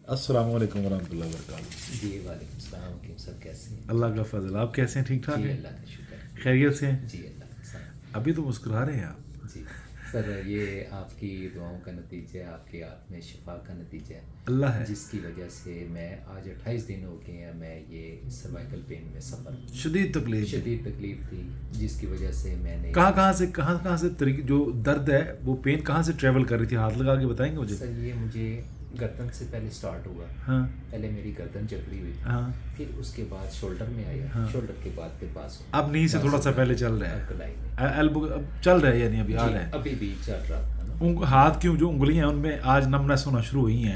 अस्सलाम वालेकुम वरहमतुल्लाहि वबरकातुहू। जी वालेकुम सलाम कि सर कैसे हैं? अल्लाह का फजल, आप कैसे हैं? ठीक ठाक जी हैं? अल्लाह का शुक्र है। खैरियत से हैं? जी अल्लाह का सलाम। अभी तो मुस्कुरा रहे हैं आप। जी सर ये आपकी दुआओं का नतीजा है, आपके हाथ में शिफा का नतीजा है, अल्लाह है। जिसकी वजह से मैं आज 28 दिन हो गए हैं मैं ये सर्वाइकल पेन में सफ़र शदीद तकलीफ है। शदीद तकलीफ थी, जिसकी वजह से मैंने कहाँ से जो दर्द है वो पेन कहाँ से ट्रेवल कर रही थी? हाथ लगा के बताएंगे मुझे। सर ये मुझे गर्दन से पहले स्टार्ट हुआ। हाँ पहले मेरी गर्दन जकड़ी हुई थी, हाँ। फिर उसके बाद शोल्डर में आया, हाँ। शोल्डर के बाद फिर बाजू, अब नी से थोड़ा सा पहले चल रहा है। कलाई में एल्बो अब चल रहा है, यानी अभी आ जी, रहा है। अभी भी चल रहा था ना। हाथ की जो उंगलियां हैं उनमें आज नमनेस होना शुरू हुई हैं।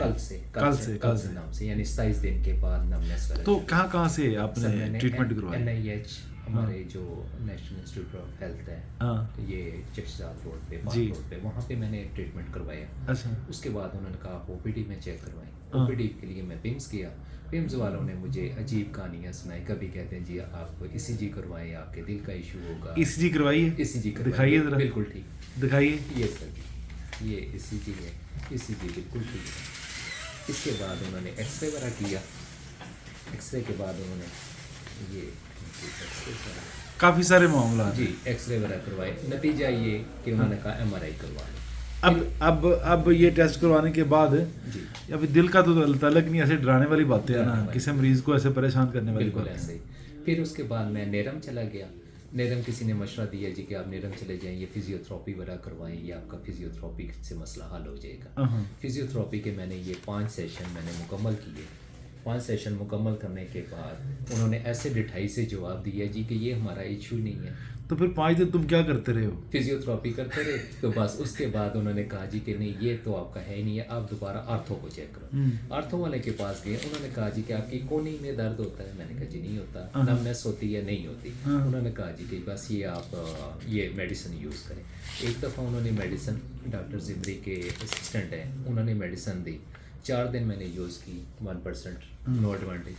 कल से नाम से यानी 27 दिन के बाद नमनेस तो कहाँ से आपने ट्रीटमेंट करवाया? NIH हमारे जो नेशनल इंस्टीट्यूट ऑफ हेल्थ है, हाँ तो ये चर्चदार रोड पे, जी। पार्क रोड पे, वहाँ पे मैंने ट्रीटमेंट करवाया। अच्छा। उसके बाद उन्होंने कहा आप OPD में चेक करवाएं। हाँ। OPD के लिए मैं पिम्स गया। पिम्स वालों ने मुझे अजीब कहानियाँ सुनाई। कभी कहते हैं जी आप ECG करवाएं, आपके दिल का इशू होगा। ECG करवाइए, ECG करवाएं, दिखाइए जरा। बिल्कुल ठीक। दिखाइए। ये सर जी, ये ECG है, ECG बिल्कुल ठीक है। इसके बाद उन्होंने एक्सरे वगैरह किया। एक्सरे के बाद उन्होंने ये एक्सरे करा। काफ़ी सारे मामला हैं। जी एक्सरे वगैरह करवाए। नतीजा ये कि उन्होंने कहा MRI करवा लो। अब ये टेस्ट करवाने के बाद जी अभी दिल का तो तलक नहीं, ऐसे डराने वाली बातें हैं ना, डराने वाली। किसी मरीज को ऐसे परेशान करने वाली बिल्कुल बातें ऐसे हैं। ही। फिर उसके बाद मैं नेरम चला गया। नेरम किसी ने मशवरा दिया जी कि आप नेरम चले जाएं, ये फिजियोथेरेपी वगैरह करवाएं, ये आपका फिजियोथेरेपी से मसला हल हो जाएगा। हाँ। फिजियोथेरेपी के मैंने ये 5 सेशन मैंने मुकम्मल किए। 5 सेशन मुकम्मल करने के बाद उन्होंने ऐसे डिठाई से जवाब दिया जी कि ये हमारा इशू नहीं है। तो फिर 5 दिन तुम क्या करते रहे हो? फिजियोथेरेपी करते रहे। तो बस उसके बाद उन्होंने कहा जी कि नहीं ये तो आपका है ही नहीं है, आप दोबारा आर्थो को चेक करो। आर्थो वाले के पास गए, उन्होंने कहा जी कि आपकी कोहनी में दर्द होता है। मैंने कहा जी नहीं होता। नमनेस होती है? नहीं होती। उन्होंने कहा जी कि बस ये आप ये मेडिसिन यूज़ करें। एक दफ़ा उन्होंने मेडिसिन, डॉक्टर जिमरी के असिस्टेंट हैं, उन्होंने मेडिसिन दी। 4 दिन मैंने यूज़ की, 1% नो एडवांटेज।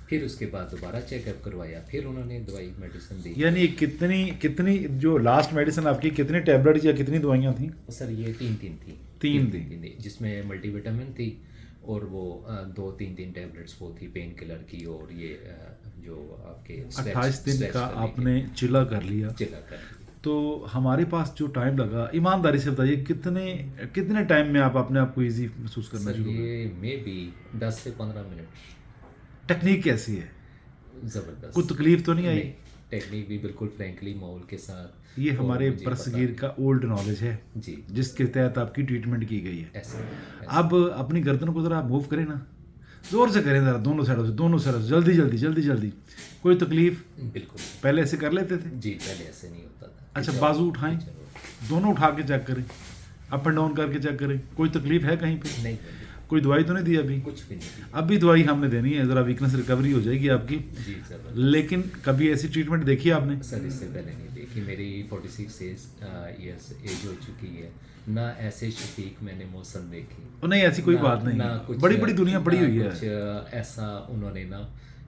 फिर उसके बाद दोबारा चेकअप करवाया, फिर उन्होंने दवाई मेडिसिन दी। यानी कितनी जो लास्ट मेडिसिन आपकी कितनी टैबलेट या कितनी दवाइयाँ थी? सर ये 3 थी। 3 थी, जिसमें मल्टीविटामिन थी और वो 2-3 टैबलेट्स वो थी पेन किलर की, और ये जो आपके 28 दिन का आपने चिला कर लिया। चिला कर। तो हमारे पास जो टाइम लगा, ईमानदारी से बताइए कितने टाइम में आप अपने आप को ईजी महसूस करना सर शुरू कर? ये मे बी 10 से 15 मिनट। टेक्निक कैसी है? ज़बरदस्त। कोई तकलीफ तो नहीं आई? टेक्निक भी बिल्कुल फ्रेंकली माहौल के साथ। ये और हमारे मुझे बरसगीर पता का ओल्ड नॉलेज है जी जिसके तहत आपकी ट्रीटमेंट की गई है। ऐसे अब अपनी गर्दन को ज़रा मूव करें ना, जोर से करें ज़रा, दोनों साइडों से जल्दी। कोई तकलीफ? बिल्कुल पहले ऐसे कर लेते थे? जी, पहले ऐसे नहीं होता था। अच्छा, बाजू उठाएं, दोनों उठा के चेक करें, अप एंड डाउन करके चेक करें। कोई तकलीफ है कहीं पे? नहीं, कोई दवाई तो नहीं दी अभी? कुछ भी नहीं। अभी दवाई हमने देनी है, ज़रा वीकनेस रिकवरी हो जाएगी आपकी। जी सर। लेकिन कभी ऐसी ट्रीटमेंट देखी है आपने? सर इससे पहले नहीं देखी। मेरी 46 ईयर्स एज हो चुकी है ना, ऐसे शफीक मैंने मौसम देखी। और नहीं, ऐसी कोई बात ना नहीं, कुछ बड़ी दुनिया पड़ी हुई है। कुछ ऐसा उन्होंने ना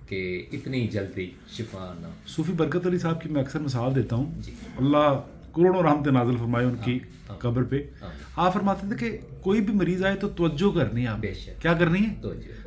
कि इतनी जल्दी शिफा ना। सूफी बरकत अली साहब की मैं अक्सर मिसाल देता हूँ, जी। अल्लाह करोड़ों रहमत नाज़िल फरमाए उनकी हाँ। कब्र पे। हाँ। आप फरमाते थे कि कोई भी मरीज आए तो तवज्जो करनी है। आप बेशक। क्या करनी है?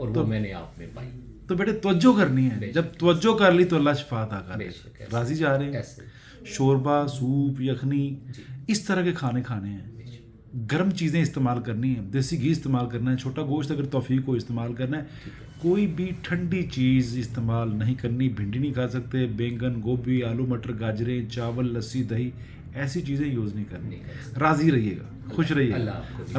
और वो मैंने आप में पाई। तो बेटे तवज्जो करनी है, बेशक। जब तवज्जो कर ली तो अल्लाह शिफा अता कर बेशक, दे। ऐसे। राजी जा रहे हैं? ऐसे शोरबा, सूप, यखनी, जी। इस तरह के खाने खाने हैं। बेशक। गर्म चीज़ें इस्तेमाल करनी है, देसी घी इस्तेमाल करना है, छोटा गोश्त अगर तौफीक को इस्तेमाल करना है। कोई भी ठंडी चीज़ इस्तेमाल नहीं करनी। भिंडी नहीं खा सकते, बैंगन, गोभी, आलू मटर, गाजरें, चावल, लस्सी, दही, ऐसी चीज़ें यूज़ नहीं करनी। राज़ी रहिएगा, खुश रहिएगा। अल्लाह आपको